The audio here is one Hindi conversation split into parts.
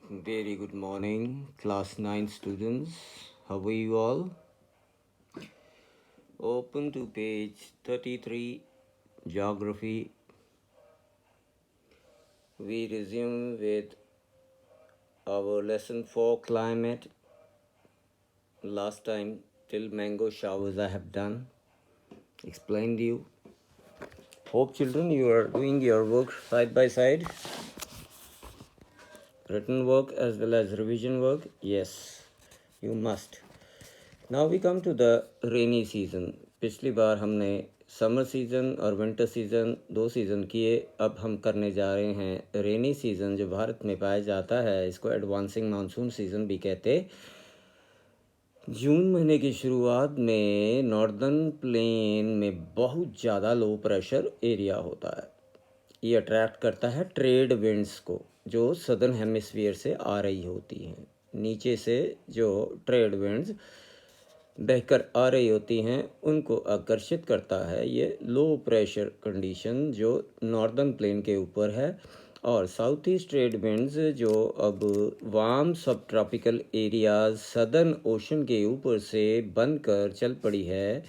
Very good morning, class 9 students. How are you all? Open to page 33, Geography. We resume with our lesson 4, Climate. Last time, till mango showers, I have done, explained you. Hope children, you are doing your work side by side. Written work as well as revision work. Yes, you must. Now we come to the rainy season. पिछली बार हमने समर सीज़न और विंटर सीज़न 2 सीज़न किए. अब हम करने जा रहे हैं रेनी सीज़न जो भारत में पाया जाता है. इसको एडवांसिंग मानसून सीज़न भी कहते. जून महीने की शुरुआत में नॉर्दर्न प्लेन में बहुत ज़्यादा लो प्रेशर एरिया होता है. ये अट्रैक्ट करता है ट्रेड विंड्स को जो सदर्न हेमिस्फीयर से आ रही होती हैं. नीचे से जो ट्रेड विंड्स बहकर आ रही होती हैं उनको आकर्षित करता है ये लो प्रेशर कंडीशन जो नॉर्दर्न प्लेन के ऊपर है. और साउथ ईस्ट ट्रेड विंड्स जो अब वार्म सब ट्रॉपिकल एरियाज सदर्न ओशन के ऊपर से बनकर चल पड़ी है.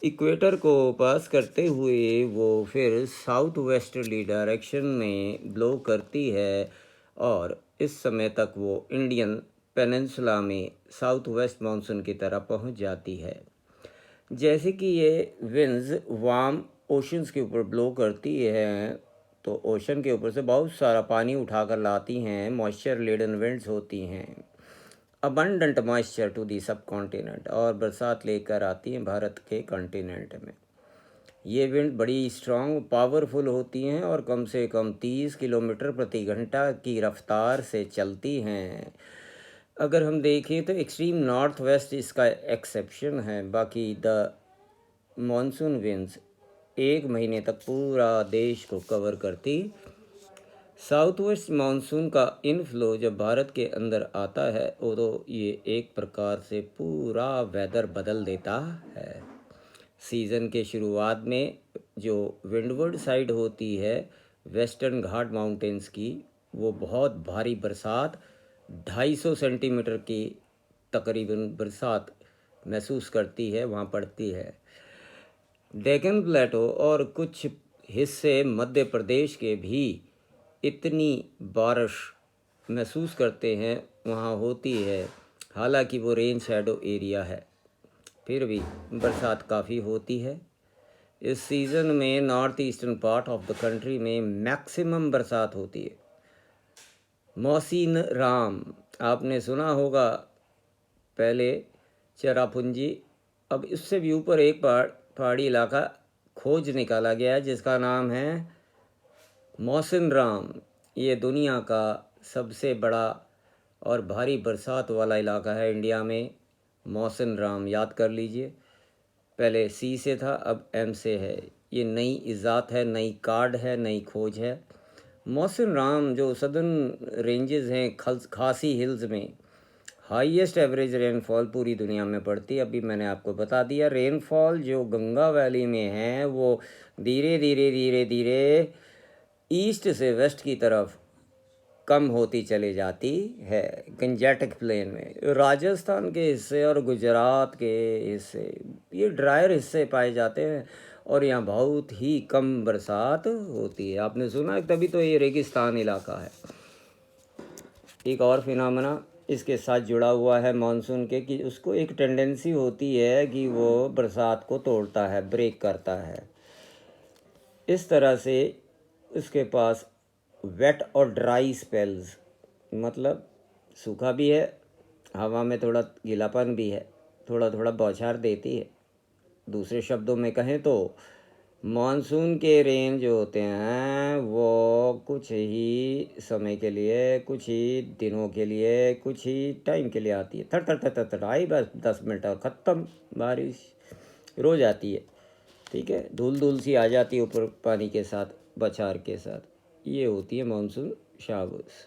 इक्वेटर को पास करते हुए वो फिर साउथ वेस्टर्ली डायरेक्शन में ब्लो करती है और इस समय तक वो इंडियन पेनिनसुला में साउथ वेस्ट मानसून की तरह पहुंच जाती है. जैसे कि ये विंड्स वार्म ओशंस के ऊपर ब्लो करती हैं तो ओशन के ऊपर से बहुत सारा पानी उठाकर लाती हैं. मॉइस्चर लेडन विंड्स होती हैं. अबंडेंट मॉइस्चर टू दी सब कॉन्टिनेंट और बरसात लेकर आती हैं भारत के कॉन्टिनेंट में. ये विंड बड़ी स्ट्रॉन्ग पावरफुल होती हैं और कम से कम 30 किलोमीटर प्रति घंटा की रफ्तार से चलती हैं. अगर हम देखें तो एक्सट्रीम नॉर्थ वेस्ट इसका एक्सेप्शन है. बाकी द मॉनसून विंड्स 1 महीने तक पूरा देश को कवर करती. साउथ वेस्ट मानसून का इनफ्लो जब भारत के अंदर आता है तो ये एक प्रकार से पूरा वेदर बदल देता है. सीज़न के शुरुआत में जो विंडवर्ड साइड होती है वेस्टर्न घाट माउंटेन्स की वो बहुत भारी बरसात 250 सेंटीमीटर की तकरीबन बरसात महसूस करती है, वहाँ पड़ती है. डेक्कन प्लेटो और कुछ हिस्से मध्य प्रदेश के भी इतनी बारिश महसूस करते हैं वहाँ होती है. हालांकि वो रेन शैडो एरिया है फिर भी बरसात काफ़ी होती है. इस सीज़न में north eastern part of the country में मैक्सिमम बरसात होती है. मौसीन राम आपने सुना होगा पहले चेरापूंजी. अब इससे भी ऊपर एक पहाड़ी इलाका खोज निकाला गया है जिसका नाम है मौसिन राम. ये दुनिया का सबसे बड़ा और भारी बरसात वाला इलाका है इंडिया में. मौसिन राम याद कर लीजिए. पहले सी से था अब एम से है. ये नई इजात है, नई कार्ड है, नई खोज है. मौसिन राम जो सदर्न रेंजेस हैं खासी हिल्स में हाईएस्ट एवरेज रेनफॉल पूरी दुनिया में पड़ती है. अभी मैंने आपको बता दिया. रेनफॉल जो गंगा वैली में है वो धीरे धीरे धीरे धीरे ईस्ट से वेस्ट की तरफ कम होती चली जाती है. गंजेटिक प्लेन में राजस्थान के हिस्से और गुजरात के हिस्से ये ड्रायर हिस्से पाए जाते हैं और यहाँ बहुत ही कम बरसात होती है. आपने सुना है तभी तो ये रेगिस्तान इलाका है. एक और फिनोमेना इसके साथ जुड़ा हुआ है मानसून के कि उसको एक टेंडेंसी होती है कि वो बरसात को तोड़ता है, ब्रेक करता है. इस तरह से उसके पास वेट और ड्राई स्पेल्स मतलब सूखा भी है, हवा में थोड़ा गीलापन भी है, थोड़ा थोड़ा बौछार देती है. दूसरे शब्दों में कहें तो मानसून के रेन जो होते हैं वो कुछ ही समय के लिए, कुछ ही दिनों के लिए, कुछ ही टाइम के लिए आती है. थर थर थर थर थर आई बस 10 मिनट और ख़त्म. बारिश रोज़ आती है. ठीक है, धूल धूल सी आ जाती है ऊपर पानी के साथ, बौछार के साथ. ये होती है monsoon showers.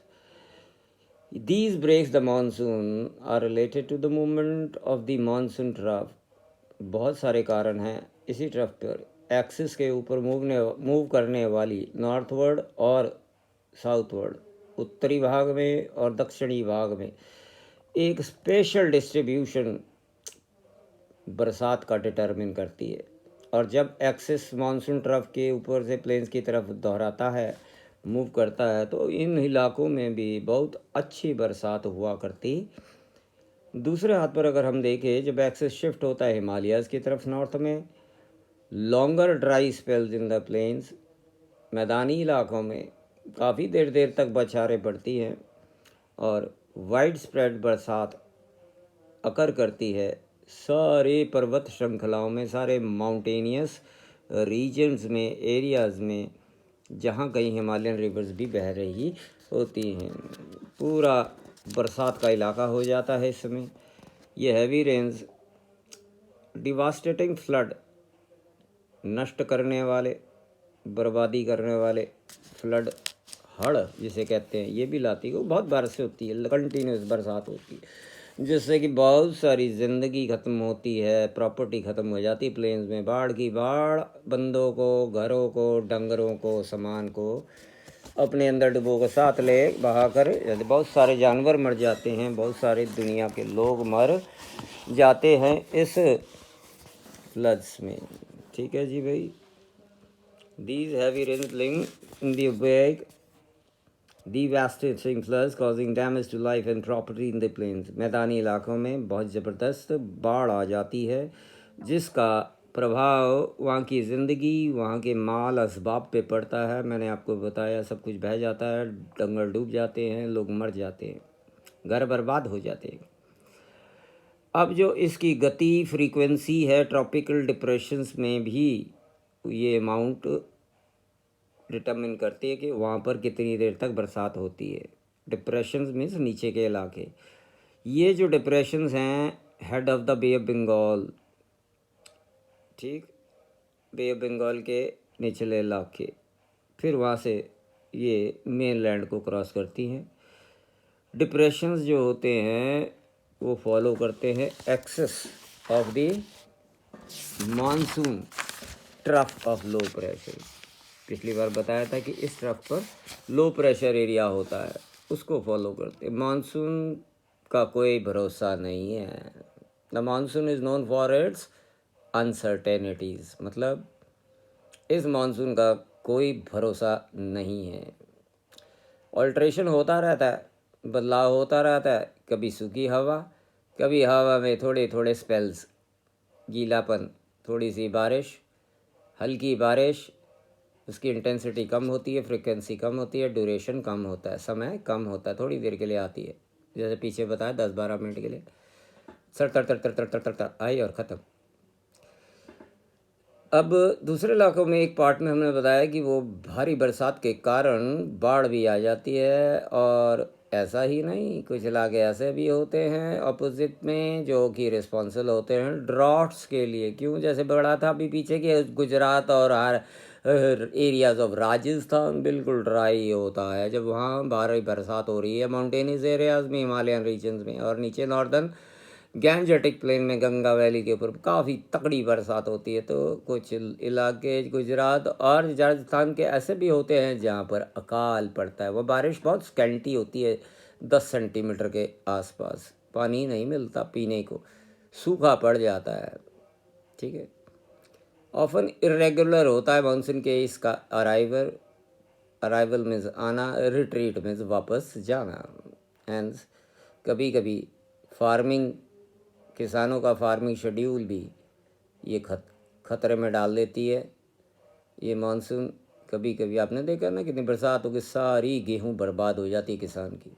These breaks the monsoon are related to the movement of the monsoon trough. बहुत सारे कारण हैं. इसी ट्रफ पर एक्सिस के ऊपर मूव करने वाली नॉर्थवर्ड और साउथवर्ड उत्तरी भाग में और दक्षिणी भाग में एक स्पेशल डिस्ट्रीब्यूशन बरसात का डिटरमिन करती है। और जब एक्सिस मानसून ट्रफ के ऊपर से प्लेन्स की तरफ दोहराता है, मूव करता है, तो इन इलाकों में भी बहुत अच्छी बरसात हुआ करती। दूसरे हाथ पर अगर हम देखें, जब एक्सिस शिफ्ट होता है हिमालयाज़ की तरफ नॉर्थ में, longer dry spells in the plains, मैदानी इलाकों में काफ़ी देर देर तक बौछारें पड़ती हैं और वाइड स्प्रेड बरसात अकर करती है सारे पर्वत श्रृंखलाओं में, सारे माउंटेनियस रीजन्स में, एरियाज़ में, जहाँ कहीं हिमालयन रिवर्स भी बह रही होती हैं। पूरा बरसात का इलाका हो जाता है इस समय। ये हैवी रेंस, डिवास्टेटिंग फ्लड, नष्ट करने वाले, बर्बादी करने वाले फ्लड, हड़ जिसे कहते हैं, ये भी लाती है। बहुत बारिश होती है, कंटिन्यूस बरसात होती है, जिससे कि बहुत सारी ज़िंदगी ख़त्म होती है, प्रॉपर्टी ख़त्म हो जाती है प्लेन्स में। बाढ़ की बाढ़ बंदों को, घरों को, डंगरों को, सामान को अपने अंदर डुबो कर साथ ले बहा कर, बहुत सारे जानवर मर जाते हैं, बहुत सारे दुनिया के लोग मर जाते हैं इस फ्लड्स में। ठीक है जी भाई। These heavy rains in the wake devastating floods causing damage to life and property in the plains। मैदानी इलाकों में बहुत ज़बरदस्त बाढ़ आ जाती है, जिसका प्रभाव वहाँ की ज़िंदगी, वहाँ के माल असबाब पे पड़ता है। मैंने आपको बताया, सब कुछ बह जाता है, डंगर डूब जाते हैं, लोग मर जाते हैं, घर बर्बाद हो जाते हैं। अब जो इसकी गति फ्रीक्वेंसी है, ट्रॉपिकल डिप्रेशंस में भी ये अमाउंट डिटरमिन करती है कि वहाँ पर कितनी देर तक बरसात होती है। डिप्रेशंस मीन्स नीचे के इलाके। ये जो डिप्रेशंस हैं, head of the Bay of Bengal, ठीक, बे ऑफ बंगाल के निचले इलाके, फिर वहाँ से ये मेन लैंड को क्रॉस करती हैं। डिप्रेशंस जो होते हैं वो फॉलो करते हैं axis of the monsoon trough of low pressure. पिछली बार बताया था कि इस ट्रफ पर लो प्रेशर एरिया होता है, उसको फॉलो करते हैं। मानसून का कोई भरोसा नहीं है। The monsoon is known for its uncertainties, मतलब इस मानसून का कोई भरोसा नहीं है। ऑल्ट्रेशन होता रहता है, बदलाव होता रहता है। कभी सूखी हवा, कभी हवा में थोड़े थोड़े स्पेल्स, गीलापन, थोड़ी सी बारिश, हल्की बारिश, उसकी इंटेंसिटी कम होती है, फ्रिक्वेंसी कम होती है, ड्यूरेशन कम होता है, समय कम होता है, थोड़ी देर के लिए आती है। जैसे पीछे बताया 10-12 मिनट के लिए सर तर तर तर तर तर तर तर आई और ख़त्म। अब दूसरे इलाकों में एक पार्ट में हमने बताया कि वो भारी बरसात के कारण बाढ़ भी आ जाती है। और ऐसा ही नहीं, कुछ इलाके ऐसे भी होते हैं अपोजिट में, जो कि रिस्पॉन्सिबल होते हैं ड्रॉट्स के लिए। क्यों? जैसे बढ़ा था अभी पीछे के गुजरात और एरियाज़ ऑफ राजस्थान बिल्कुल ड्राई होता है जब वहाँ भारी बरसात हो रही है, माउंटेनियस एरियाज़ में, हिमालयन रीजन्स में, और नीचे नॉर्दर्न गैंजेटिक प्लेन में, गंगा वैली के ऊपर काफ़ी तकड़ी बरसात होती है। तो कुछ इलाके गुजरात और राजस्थान के ऐसे भी होते हैं जहाँ पर अकाल पड़ता है। वो बारिश बहुत स्कैंटी होती है, 10 सेंटीमीटर के आसपास, पानी नहीं मिलता पीने को, सूखा पड़ जाता है। ठीक है। ऑफन इरेगुलर होता है मानसून के इसका अराइवल मीन्स आना, रिट्रीट मीन्स वापस जाना। हैंस कभी कभी फार्मिंग, किसानों का फार्मिंग शेड्यूल भी ये खतरे में डाल देती है। ये मानसून कभी कभी आपने देखा ना, कितनी बरसात होगी, सारी गेहूं बर्बाद हो जाती है किसान की।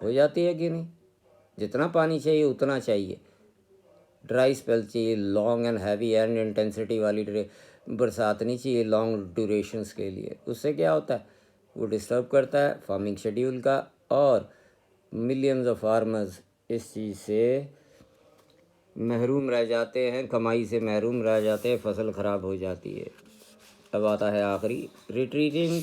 हो जाती है कि नहीं? जितना पानी चाहिए उतना चाहिए। ड्राई स्पेल चाहिए, long and heavy and intensity वाली बरसात नहीं चाहिए लॉन्ग ड्यूरेशंस के लिए। उससे क्या होता है, वो डिस्टर्ब करता है फार्मिंग शेड्यूल का, और मिलियंस ऑफ फार्मर्स इस चीज़ से महरूम रह जाते हैं, कमाई से महरूम रह जाते हैं, फसल ख़राब हो जाती है। अब आता है आखिरी, रिट्रीटिंग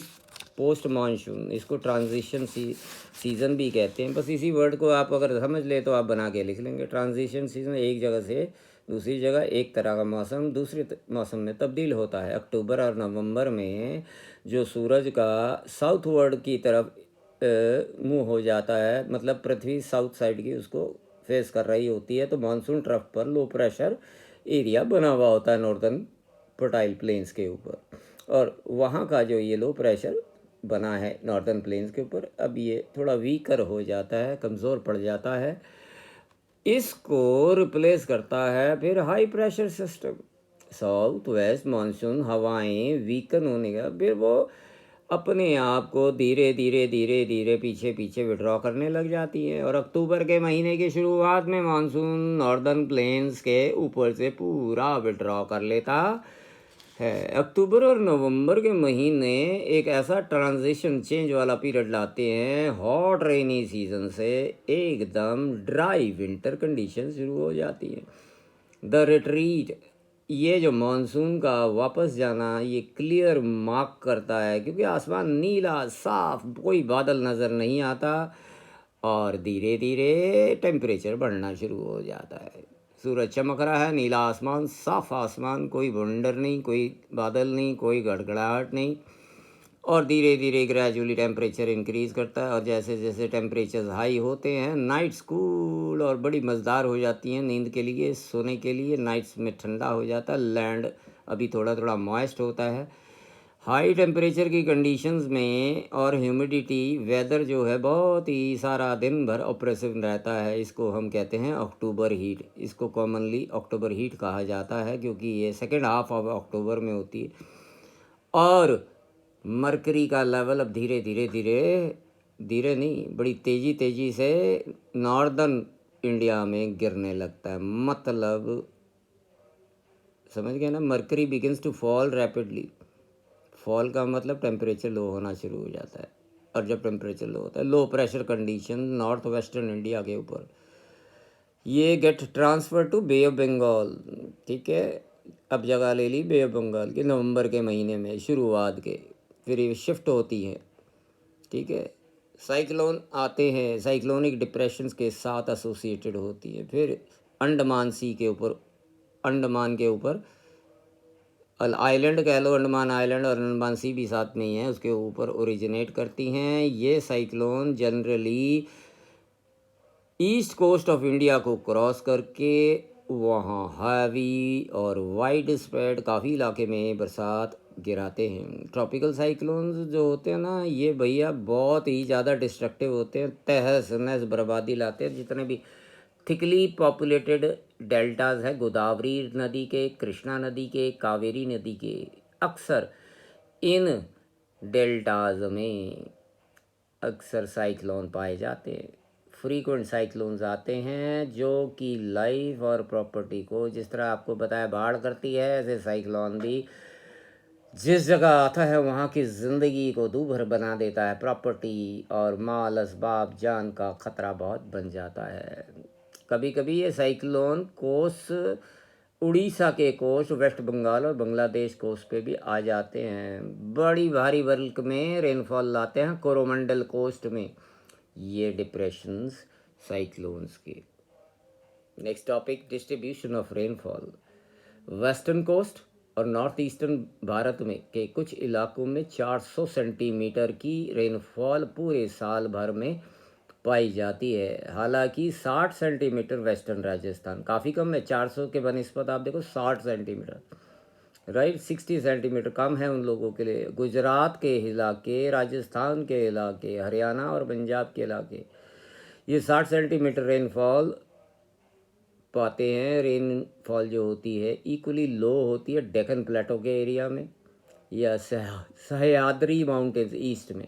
पोस्ट मानसून। इसको ट्रांजिशन सीज़न भी कहते हैं। बस इसी वर्ड को आप अगर समझ ले तो आप बना के लिख लेंगे। ट्रांजिशन सीज़न, एक जगह से दूसरी जगह एक तरह का मौसम दूसरे मौसम में तब्दील होता है। अक्टूबर और नवंबर में जो सूरज का साउथवर्ड की तरफ मुँह हो जाता है, मतलब पृथ्वी साउथ साइड की उसको फेस कर रही होती है, तो मानसून ट्रफ पर लो प्रेशर एरिया बना हुआ होता है नॉर्दर्न फर्टाइल प्लेन्स के ऊपर। और वहाँ का जो ये लो प्रेशर बना है नॉर्दर्न प्लेन्स के ऊपर, अब ये थोड़ा वीकर हो जाता है, कमज़ोर पड़ जाता है। इसको रिप्लेस करता है फिर high pressure system. South west monsoon हवाएं वीकन होने का फिर वो अपने आप को धीरे धीरे धीरे धीरे पीछे पीछे विड्रॉ करने लग जाती है, और अक्टूबर के महीने की शुरुआत में मानसून नॉर्दर्न प्लेन्स के ऊपर से पूरा विड्रॉ कर लेता है। अक्टूबर और नवंबर के महीने एक ऐसा ट्रांजिशन चेंज वाला पीरियड लाते हैं, हॉट रेनी सीजन से एकदम ड्राई विंटर कंडीशन शुरू हो जाती है। द रिट्रीट, ये जो मानसून का वापस जाना, ये क्लियर मार्क करता है, क्योंकि आसमान नीला साफ, कोई बादल नज़र नहीं आता, और धीरे धीरे टेम्परेचर बढ़ना शुरू हो जाता है। सूरज चमक रहा है, नीला आसमान, साफ आसमान, कोई बवंडर नहीं, कोई बादल नहीं, कोई गड़गड़ाहट नहीं, और धीरे धीरे ग्रेजुअली टेम्परेचर इंक्रीज़ करता है। और जैसे जैसे टेम्परेचर हाई होते हैं, नाइट्स कूल और बड़ी मज़ेदार हो जाती हैं नींद के लिए, सोने के लिए। नाइट्स में ठंडा हो जाता है, लैंड अभी थोड़ा थोड़ा मॉइस्ट होता है। हाई टेम्परेचर की कंडीशंस में और ह्यूमिडिटी, वेदर जो है बहुत ही सारा दिन भर ऑप्रेसिव रहता है। इसको हम कहते हैं अक्टूबर हीट। इसको कॉमनली अक्टूबर हीट कहा जाता है, क्योंकि ये सेकेंड हाफ ऑफ अक्टूबर में होती है। और मरकरी का लेवल अब धीरे धीरे धीरे धीरे नहीं, बड़ी तेज़ी तेज़ी से नॉर्दर्न इंडिया में गिरने लगता है। मतलब समझ गए ना, mercury begins to fall rapidly. Fall का मतलब टेम्परेचर लो होना शुरू हो जाता है, और जब टेम्परेचर लो होता है, low pressure condition north western India के ऊपर, ये get transfer to Bay of Bengal. ठीक है, अब जगह ले ली बे ऑफ बंगाल की नवंबर के महीने में शुरुआत के, फिर ये शिफ्ट होती है। ठीक है, साइक्लोन आते हैं, साइक्लोनिक डिप्रेशंस के साथ एसोसिएटेड होती है। फिर अंडमान सी के ऊपर, अंडमान के ऊपर आइलैंड कह लो, अंडमान आइलैंड और अंडमान सी भी साथ में ही है, उसके ऊपर ओरिजिनेट करती हैं। ये cyclone generally east coast of India को क्रॉस करके वहाँ हैवी और वाइड स्प्रेड काफ़ी इलाके में बरसात गिराते हैं। ट्रॉपिकल साइक्लोन्स जो होते हैं ना, ये भैया बहुत ही ज़्यादा डिस्ट्रक्टिव होते हैं, तहस नहस बर्बादी लाते हैं। जितने भी थिकली पॉपुलेटेड डेल्टाज है, गोदावरी नदी के, कृष्णा नदी के, कावेरी नदी के, अक्सर इन डेल्टाज में अक्सर साइक्लोन पाए जाते हैं। फ्रीक्वेंट साइक्लोन्स आते हैं जो कि लाइफ और प्रॉपर्टी को, जिस तरह आपको बताया बाढ़ करती है, ऐसे साइक्लोन भी जिस जगह आता है वहाँ की ज़िंदगी को दूभर बना देता है। प्रॉपर्टी और माल असबाब जान का ख़तरा बहुत बन जाता है। कभी कभी ये साइक्लोन कोस्ट, उड़ीसा के कोस्ट, वेस्ट बंगाल और बांग्लादेश कोस्ट पे भी आ जाते हैं। बड़ी भारी बल्क में रेनफॉल लाते हैं कोरोमंडल कोस्ट में ये डिप्रेशंस साइक्लोन्स के। Next topic, distribution of rainfall. Western coast और नॉर्थ ईस्टर्न भारत में के कुछ इलाकों में 400 सेंटीमीटर की रेनफॉल पूरे साल भर में पाई जाती है। हालांकि 60 सेंटीमीटर वेस्टर्न राजस्थान, काफ़ी कम है, 400 के बनिस्बत आप देखो 60 सेंटीमीटर, राइट, 60 सेंटीमीटर कम है उन लोगों के लिए। गुजरात के इलाके, राजस्थान के इलाके, हरियाणा और पंजाब के इलाके, ये 60 सेंटीमीटर रेनफॉल पाते हैं। रेनफॉल जो होती है इक्वली लो होती है डेक्कन प्लेटो के एरिया में, या सह्याद्री माउंटेन्स ईस्ट में।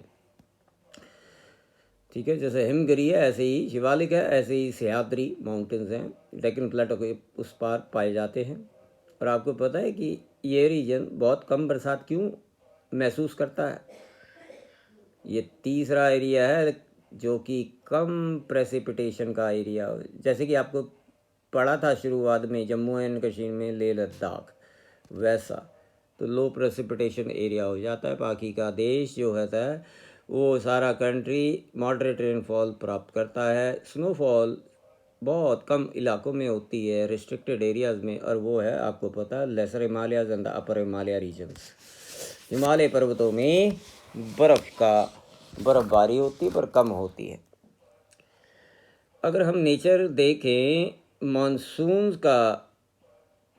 ठीक है, जैसे हिमगिरी है ऐसे ही शिवालिक है, ऐसे ही सह्याद्री माउंटेन्स हैं, डेक्कन प्लेटो के उस पार पाए जाते हैं। और आपको पता है कि ये रीजन बहुत कम बरसात क्यों महसूस करता है? ये तीसरा एरिया है जो कि कम प्रेसिपिटेशन का एरिया, जैसे कि आपको पढ़ा था शुरुआत में जम्मू एंड कश्मीर में, लेह लद्दाख, वैसा तो लो प्रेसिपिटेशन एरिया हो जाता है। बाकी का देश जो होता है वो सारा कंट्री मॉडरेट रेनफॉल प्राप्त करता है। स्नोफॉल बहुत कम इलाकों में होती है, रिस्ट्रिक्टेड एरियाज़ में, और वो है आपको पता है lesser Himalayas and upper Himalaya regions. Himalaya पर्वतों में बर्फ़ का बर्फ़बारी होती है पर कम होती है। अगर हम नेचर देखें, मानसून का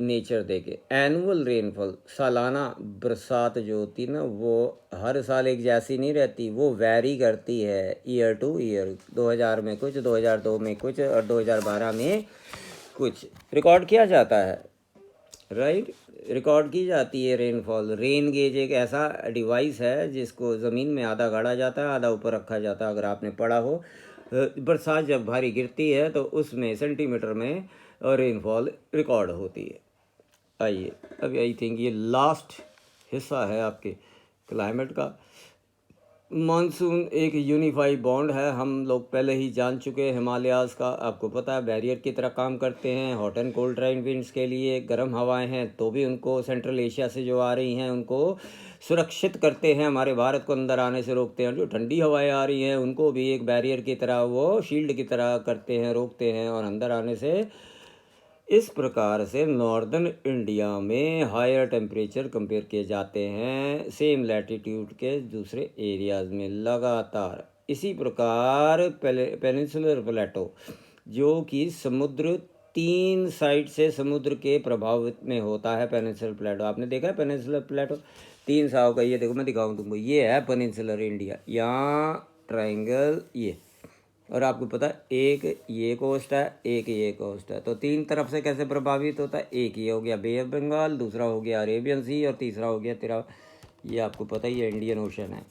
नेचर देखें, एनुअल रेनफॉल, सालाना बरसात जो होती है ना, वो हर साल एक जैसी नहीं रहती, वो वैरी करती है ईयर टू ईयर। 2000 में कुछ, 2002 में कुछ और 2012 में कुछ रिकॉर्ड किया जाता है, राइट। रिकॉर्ड की जाती है रेनफॉल। रेन गेज एक ऐसा डिवाइस है जिसको ज़मीन में आधा गाड़ा जाता है, आधा ऊपर रखा जाता है। अगर आपने पढ़ा हो, बरसात जब भारी गिरती है तो उसमें सेंटीमीटर में रेनफॉल रिकॉर्ड होती है। आइए, अभी आई थिंक ये लास्ट हिस्सा है आपके क्लाइमेट का। मानसून एक यूनिफाइड बॉन्ड है, हम लोग पहले ही जान चुके हैं। हिमालयाज़ का आपको पता है बैरियर की तरह काम करते हैं। हॉट एंड कोल्ड ड्राइन विंड्स के लिए गर्म हवाएं हैं तो भी उनको सेंट्रल एशिया से जो आ रही हैं उनको सुरक्षित करते हैं, हमारे भारत को अंदर आने से रोकते हैं। जो ठंडी हवाएं आ रही हैं उनको भी एक बैरियर की तरह, वो शील्ड की तरह करते हैं, रोकते हैं और अंदर आने से। इस प्रकार से नॉर्दर्न इंडिया में हायर टेम्परेचर कंपेयर किए जाते हैं सेम लैटिट्यूड के दूसरे एरियाज़ में लगातार। इसी प्रकार पेनिनसुलर प्लेटो, जो कि समुद्र 3 साइड से समुद्र के प्रभाव में होता है। पेनिनसुलर प्लेटो आपने देखा है, पेनिनसुलर प्लेटो 3 साव का, ये देखो मैं दिखाऊं तुमको, ये है पेनिनसुलर इंडिया, यहाँ ट्रायंगल ये, और आपको पता है एक ये कोस्ट है, एक ये कोस्ट है, तो 3 तरफ से कैसे प्रभावित होता है। एक ये हो गया बे ऑफ बंगाल, दूसरा हो गया अरेबियन सी और तीसरा हो गया तेरा, ये आपको पता ही है इंडियन ओशन है।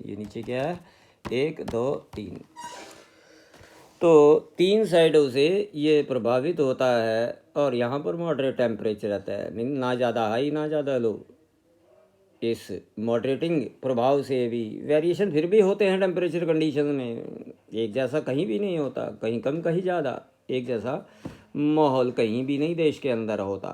ये नीचे क्या है, 1 2 3, तो 3 साइडों से ये प्रभावित होता है। और यहाँ पर मॉडरेट टेम्परेचर रहता है, ना ज़्यादा हाई ना ज़्यादा लो। इस मॉडरेटिंग प्रभाव से भी वेरिएशन फिर भी होते हैं टेम्परेचर कंडीशन में, एक जैसा कहीं भी नहीं होता, कहीं कम कहीं ज़्यादा, एक जैसा माहौल कहीं भी नहीं देश के अंदर होता।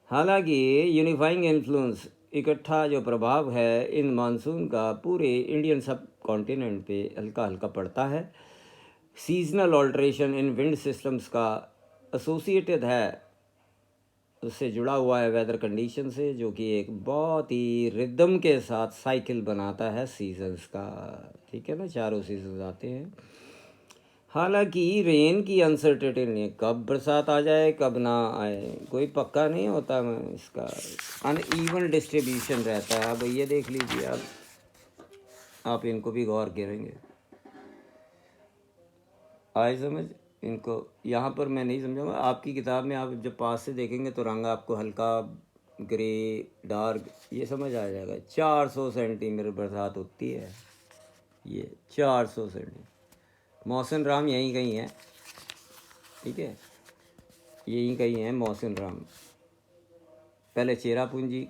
हालांकि यूनिफाइंग इन्फ्लुएंस, इकट्ठा जो प्रभाव है इन मानसून का पूरे इंडियन सब कॉन्टिनेंट पे हल्का हल्का पड़ता है। सीजनल ऑल्ट्रेशन इन विंड सिस्टम्स का एसोसिएटेड है, उससे जुड़ा हुआ है वेदर कंडीशन से, जो कि एक बहुत ही रिदम के साथ साइकिल बनाता है सीजन्स का। ठीक है ना, चारों सीजन आते हैं। हालांकि रेन की अनसर्टेनिटी नहीं, कब बरसात आ जाए कब ना आए कोई पक्का नहीं होता। इसका अनइवन डिस्ट्रीब्यूशन रहता है। अब ये देख लीजिए, आप इनको भी गौर करेंगे, आए समझ इनको। यहाँ पर मैं नहीं समझाऊंगा, आपकी किताब में आप जब पास से देखेंगे तो रंग आपको हल्का ग्रे, डार्क, ये समझ आ जाएगा। 400 सेंटीमीटर बरसात होती है, ये 400 सेंटीमीटर। मौसम राम यहीं कहीं है, ठीक है, यहीं कहीं है मौसम राम। पहले चेरापूंजी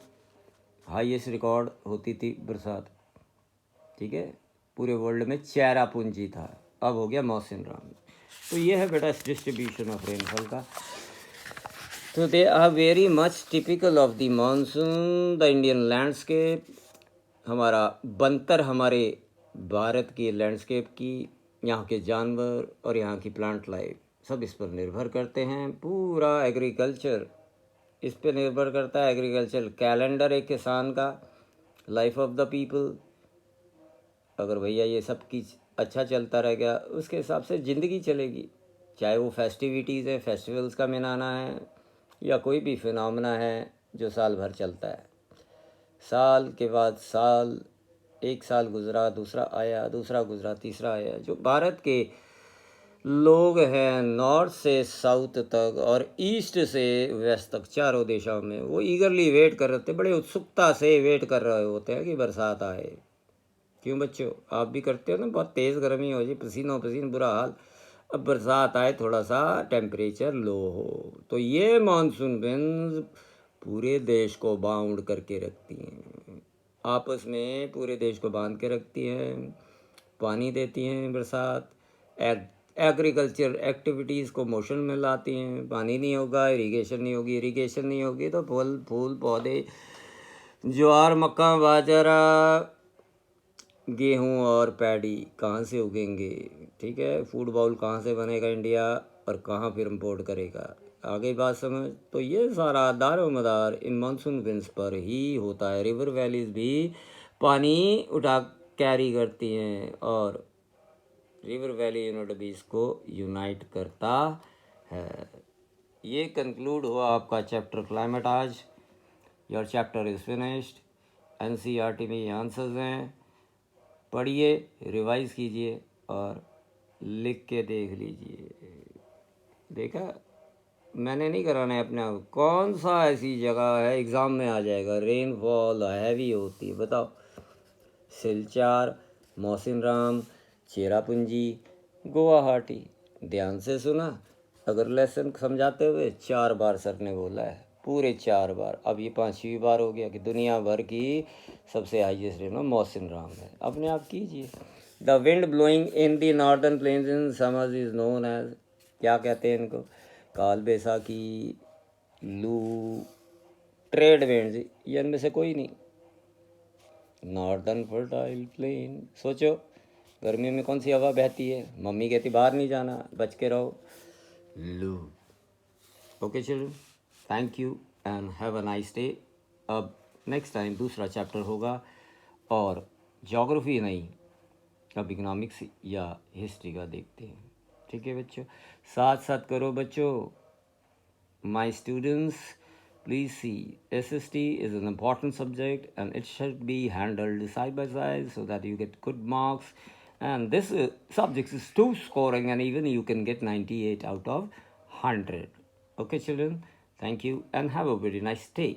हाईएस्ट रिकॉर्ड होती थी बरसात, ठीक है, पूरे वर्ल्ड में चेरापूंजी था, अब हो गया मौसम राम। तो ये है बेटा डिस्ट्रीब्यूशन ऑफ रेनफॉल का। तो they are very much typical of the monsoon the Indian landscape. हमारा बनतर हमारे भारत की लैंडस्केप की, यहाँ के जानवर और यहाँ की प्लांट लाइफ सब इस पर निर्भर करते हैं। पूरा एग्रीकल्चर इस पर निर्भर करता है। एग्रीकल्चर कैलेंडर एक किसान का, लाइफ ऑफ द पीपल। अगर भैया ये सब कुछ अच्छा चलता रह गया, उसके हिसाब से ज़िंदगी चलेगी। चाहे वो फेस्टिविटीज़ है, फेस्टिवल्स का मनाना है, या कोई भी फिनोमेना है जो साल भर चलता है। साल के बाद साल, एक साल गुज़रा, दूसरा आया, दूसरा गुज़रा, तीसरा आया। जो भारत के लोग हैं नॉर्थ से साउथ तक और ईस्ट से वेस्ट तक, चारों देशों में, वो ईगरली वेट कर रहे थे, बड़े उत्सुकता से वेट कर रहे होते हैं कि बरसात आए। क्यों बच्चों, आप भी करते हो ना, बहुत तेज़ गर्मी हो जी, पसीनों पसीन बुरा हाल, अब बरसात आए थोड़ा सा टेम्परेचर लो हो, तो ये मानसून विंड्स पूरे देश को बाउंड करके रखती हैं, आपस में पूरे देश को बांध के रखती हैं, पानी देती हैं बरसात, एग्रीकल्चर एक्टिविटीज़ को मोशन में लाती हैं। पानी नहीं होगा, इरिगेशन नहीं होगी, इरिगेशन नहीं होगी तो फल फूल पौधे, ज्वार मक्का बाजरा गेहूँ और पैडी कहाँ से उगेंगे। ठीक है, फूड बाउल कहाँ से बनेगा इंडिया, और कहाँ फिर इम्पोर्ट करेगा। आगे बात समझ। तो ये सारा दारोमदार इन मानसून विंड्स पर ही होता है। रिवर वैलीज भी पानी उठा कैरी करती हैं और रिवर वैली यूनिवर्सिटीज़ को यूनाइट करता है। ये कंक्लूड हुआ आपका चैप्टर क्लाइमेट आज। Your chapter is finished. NCERT में ये आंसर्स हैं, पढ़िए, रिवाइज कीजिए और लिख के देख लीजिए। देखा, मैंने नहीं कराना है अपने आप। कौन सा ऐसी जगह है एग्ज़ाम में आ जाएगा रेनफॉल हैवी होती है, बताओ। सिलचार, मौसिनराम, चेरापूंजी, गुवाहाटी। ध्यान से सुना, अगर लेसन समझाते हुए 4 बार सर ने बोला है, पूरे 4 बार। अब ये 5वीं बार हो गया कि दुनिया भर की सबसे हाईएस्ट रेन मौसिनराम है। अपने आप कीजिए। The wind blowing in the northern plains in summers is known as, क्या कहते हैं इनको? काल बैसाखी, लू, ट्रेड विंड्स, ये इनमें से कोई नहीं। नॉर्दर्न फर्टाइल प्लेन, सोचो गर्मी में कौन सी हवा बहती है? मम्मी कहती बाहर नहीं जाना, बच के रहो। लू। Okay children, thank you and have a nice day. अब नेक्स्ट टाइम दूसरा चैप्टर होगा और ज्योग्राफी नहीं, अब इकोनॉमिक्स या हिस्ट्री का देखते हैं। ठीक है बच्चों, साथ साथ करो बच्चों। My students, please see, SST is an important subject and it should be handled side by side so that you get good marks. And this subject is too scoring, and even you can get 98 out of 100. Okay, children, thank you and have a very nice day.